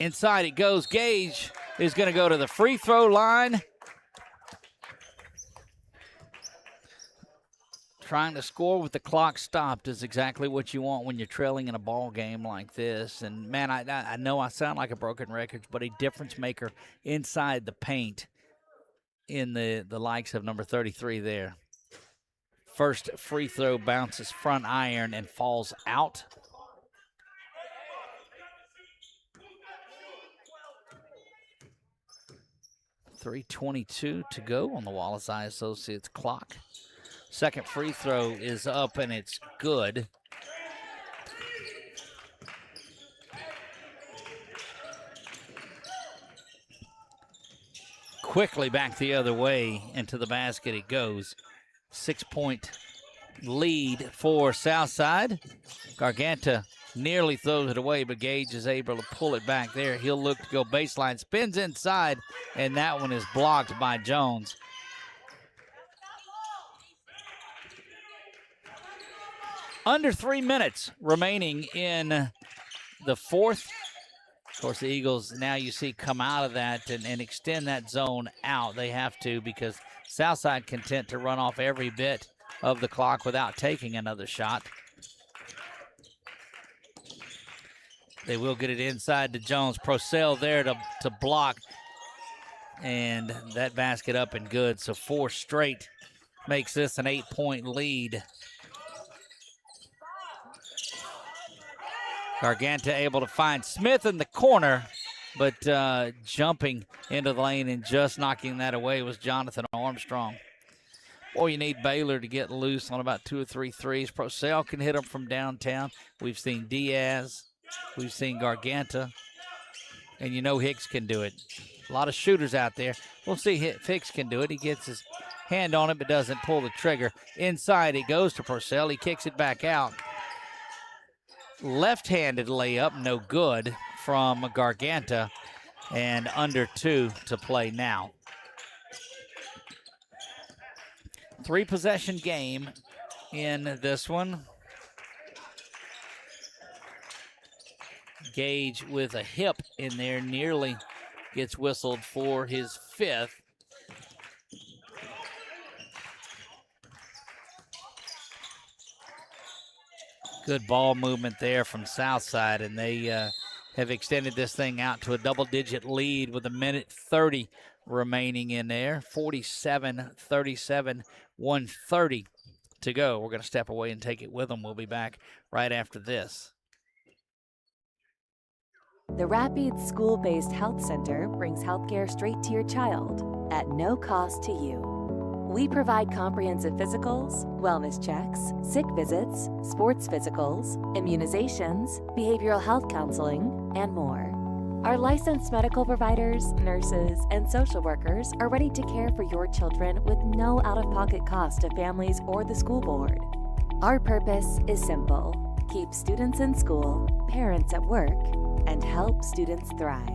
Inside it goes. Gage is going to go to the free throw line. Trying to score with the clock stopped is exactly what you want when you're trailing in a ball game like this. And, man, I know I sound like a broken record, but a difference maker inside the paint in the likes of number 33 there. First free throw bounces front iron and falls out. .322 to go on the Wallace Eye Associates clock. Second free throw is up, and it's good. Quickly back the other way, into the basket it goes. 6-point lead for Southside. Garganta nearly throws it away, but Gage is able to pull it back there. He'll look to go baseline, spins inside, and that one is blocked by Jones. Under 3 minutes remaining in the fourth. Of course, the Eagles, now you see, come out of that and extend that zone out. They have to, because Southside content to run off every bit of the clock without taking another shot. They will get it inside to Jones. Procell there to block. And that basket up and good. So 4 straight makes this an 8-point lead. Garganta able to find Smith in the corner, but jumping into the lane and just knocking that away was Jonathan Armstrong. Boy, you need Baylor to get loose on about 2 or 3 threes. Procell can hit them from downtown. We've seen Diaz. We've seen Garganta. And you know Hicks can do it. A lot of shooters out there. We'll see if Hicks can do it. He gets his hand on it but doesn't pull the trigger. Inside it goes to Procell. He kicks it back out. Left-handed layup, no good from Garganta, and under 2 to play now. 3-possession game in this one. Gage with a hip in there, nearly gets whistled for his 5th. Good ball movement there from Southside, and they have extended this thing out to a double-digit lead with 1:30 remaining in there. 47-37, 1:30 to go. We're going to step away and take it with them. We'll be back right after this. The Rapides School-Based Health Center brings healthcare straight to your child at no cost to you. We provide comprehensive physicals, wellness checks, sick visits, sports physicals, immunizations, behavioral health counseling, and more. Our licensed medical providers, nurses, and social workers are ready to care for your children with no out-of-pocket cost to families or the school board. Our purpose is simple: keep students in school, parents at work, and help students thrive.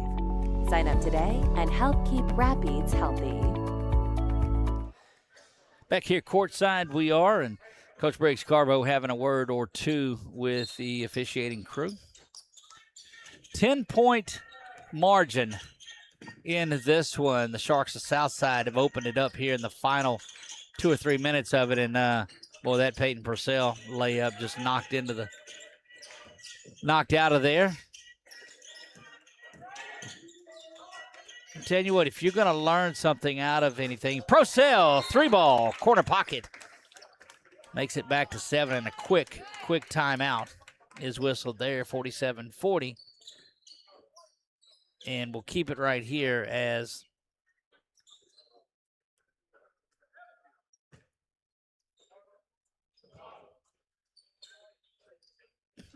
Sign up today and help keep Rapides healthy. Back here courtside we are, and Coach Briggs Carbo having a word or two with the officiating crew. 10-point margin in this one. The Sharks of Southside have opened it up here in the final 2 or 3 minutes of it, and boy, that Peyton Purcell layup just knocked out of there. I'm telling you what, if you're going to learn something out of anything, Purcell, 3-ball, corner pocket. Makes it back to 7, and a quick timeout is whistled there, 47-40. And we'll keep it right here as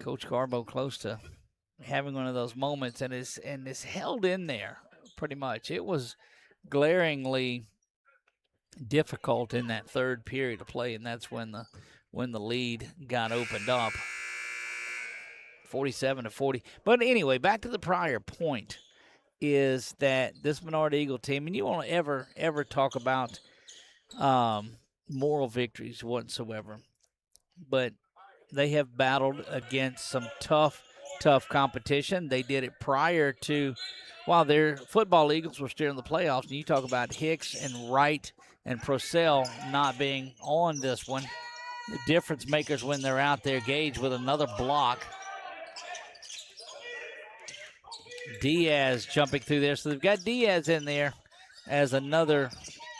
Coach Garbo close to having one of those moments, and is held in there pretty much. It was glaringly difficult in that third period of play, and that's when the lead got opened up. 47-40. But anyway, back to the prior point is that this Menard Eagle team, and you won't ever talk about moral victories whatsoever, but they have battled against some tough competition. They did it prior to, while their football Eagles were still in the playoffs. And you talk about Hicks and Wright and Purcell not being on this one. The difference makers when they're out there. Gage with another block. Diaz jumping through there. So they've got Diaz in there as another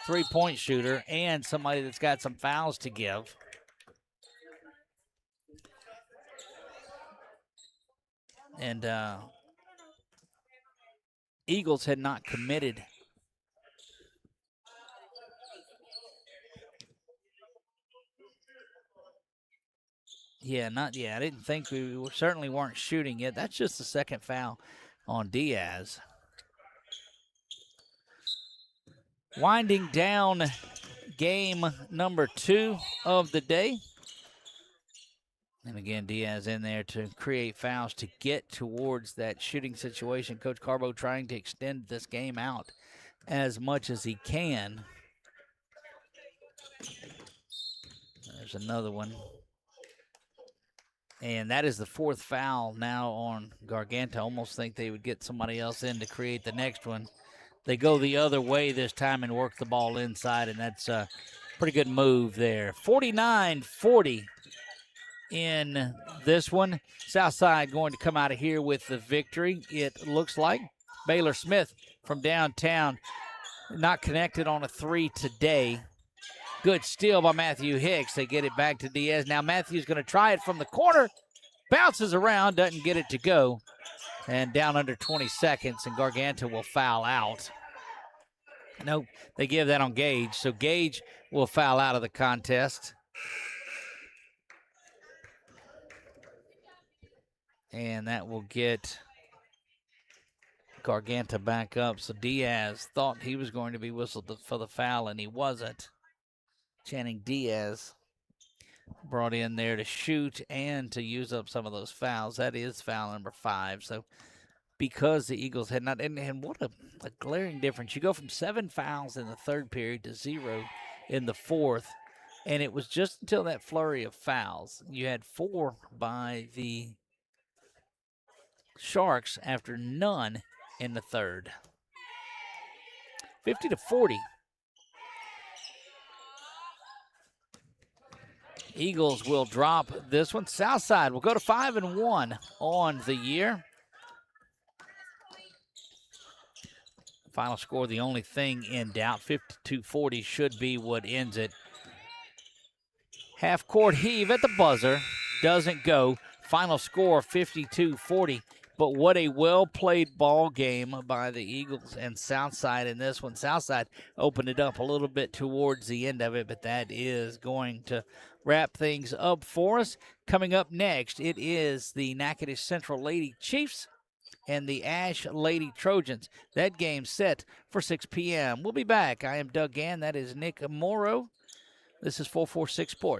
three-point shooter and somebody that's got some fouls to give. And Eagles had not committed. I didn't think we certainly weren't shooting yet. That's just the second foul on Diaz. Winding down game number 2 of the day. And again, Diaz in there to create fouls to get towards that shooting situation. Coach Carbo trying to extend this game out as much as he can. There's another one. And that is the 4th foul now on Garganta. Almost think they would get somebody else in to create the next one. They go the other way this time and work the ball inside, and that's a pretty good move there. 49-40 in this one. Southside going to come out of here with the victory, it looks like. Baylor Smith from downtown not connected on a 3 today. Good steal by Matthew Hicks. They get it back to Diaz. Now Matthew's going to try it from the corner. Bounces around, doesn't get it to go. And down under 20 seconds, and Garganta will foul out. Nope, they give that on Gage. So Gage will foul out of the contest. And that will get Garganta back up. So Diaz thought he was going to be whistled for the foul, and he wasn't. Channing Diaz brought in there to shoot and to use up some of those fouls. That is foul number 5. So because the Eagles had not, and what a glaring difference. You go from 7 fouls in the third period to 0 in the fourth, and it was just until that flurry of fouls. You had 4 by the Sharks after none in the third. 50-40. Eagles will drop this one. Southside will go to 5-1 on the year. Final score, the only thing in doubt. 52-40 should be what ends it. Half-court heave at the buzzer. Doesn't go. Final score, 52-40. But what a well-played ball game by the Eagles and Southside in this one. Southside opened it up a little bit towards the end of it, but that is going to wrap things up for us. Coming up next, it is the Natchitoches Central Lady Chiefs and the Ash Lady Trojans. That game set for 6 p.m. We'll be back. I am Doug Gann. That is Nick Morrow. This is 446 Sports.